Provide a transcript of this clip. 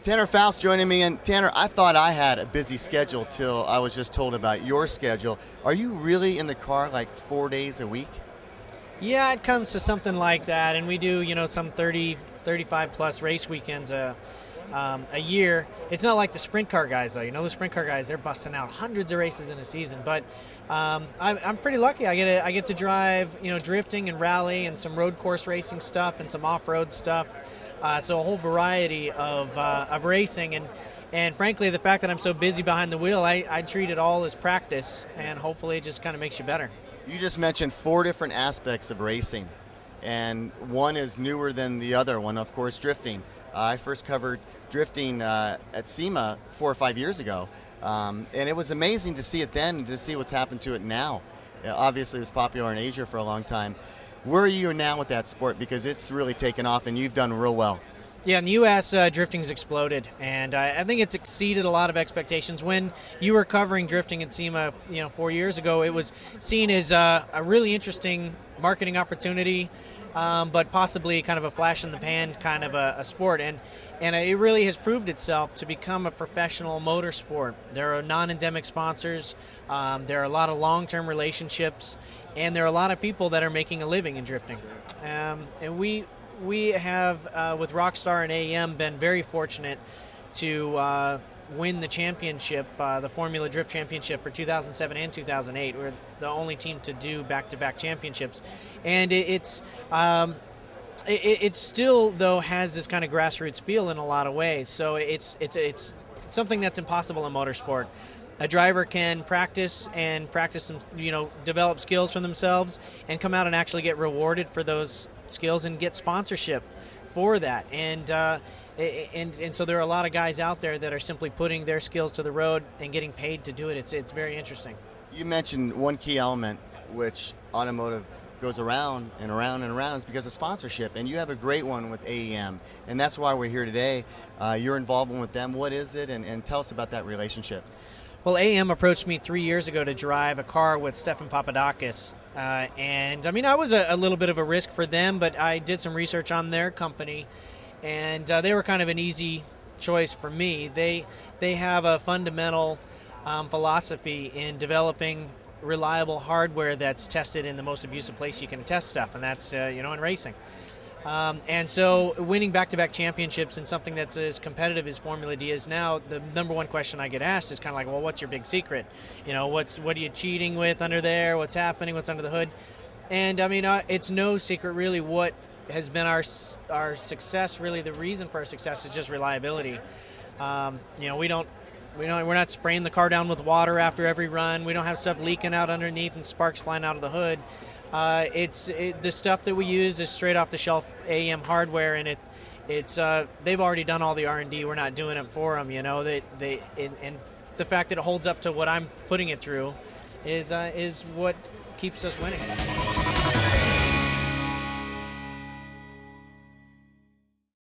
Tanner Foust joining me, and Tanner, I thought I had a busy schedule till I was just told about your schedule. Are you really in the car like 4 days a week? Yeah, it comes to something like that, and we do, some 30, 35 plus race weekends a year. It's not like the sprint car guys, though. The sprint car guys, they're busting out hundreds of races in a season. But I'm pretty lucky. I get to drive, drifting and rally and some road course racing stuff and some off-road stuff. So a whole variety of racing, and frankly, the fact that I'm so busy behind the wheel, I treat it all as practice, and hopefully it just kind of makes you better. You just mentioned 4 different aspects of racing, and one is newer than the other one, of course, drifting. I first covered drifting at SEMA 4 or 5 years ago, and it was amazing to see it then and to see what's happened to it now. Obviously, it was popular in Asia for a long time. Where are you now with that sport? Because it's really taken off, and you've done real well. Yeah, in the U.S., drifting's exploded, and I think it's exceeded a lot of expectations. When you were covering drifting at SEMA, 4 years ago, it was seen as a really interesting marketing opportunity, but possibly kind of a flash-in-the-pan kind of a sport. And it really has proved itself to become a professional motorsport. There are non-endemic sponsors, there are a lot of long-term relationships, and there are a lot of people that are making a living in drifting. And we have, with Rockstar and AEM, been very fortunate to win the championship, the Formula Drift Championship for 2007 and 2008. We're the only team to do back-to-back championships. And it still, though, has this kind of grassroots feel in a lot of ways. So it's something that's impossible in motorsport. A driver can practice, develop skills for themselves and come out and actually get rewarded for those skills and get sponsorship for that. And so there are a lot of guys out there that are simply putting their skills to the road and getting paid to do it. It's very interesting. You mentioned one key element which automotive goes around and around and around is because of sponsorship, and you have a great one with AEM, and that's why we're here today. Your involvement with them, what is it, and tell us about that relationship. Well, AEM approached me 3 years ago to drive a car with Stefan Papadakis. I was a little bit of a risk for them, but I did some research on their company, and they were kind of an easy choice for me. They have a fundamental philosophy in developing reliable hardware that's tested in the most abusive place you can test stuff, and that's in racing. And so winning back-to-back championships in something that's as competitive as Formula D is now, the number one question I get asked is kind of like, well, what's your big secret? What are you cheating with under there? What's happening? What's under the hood? And it's no secret really what has been our success. Really, the reason for our success is just reliability. We're not spraying the car down with water after every run. We don't have stuff leaking out underneath and sparks flying out of the hood. The stuff that we use is straight off the shelf AEM hardware, and they've already done all the R&D. We're not doing it for them, and the fact that it holds up to what I'm putting it through is what keeps us winning.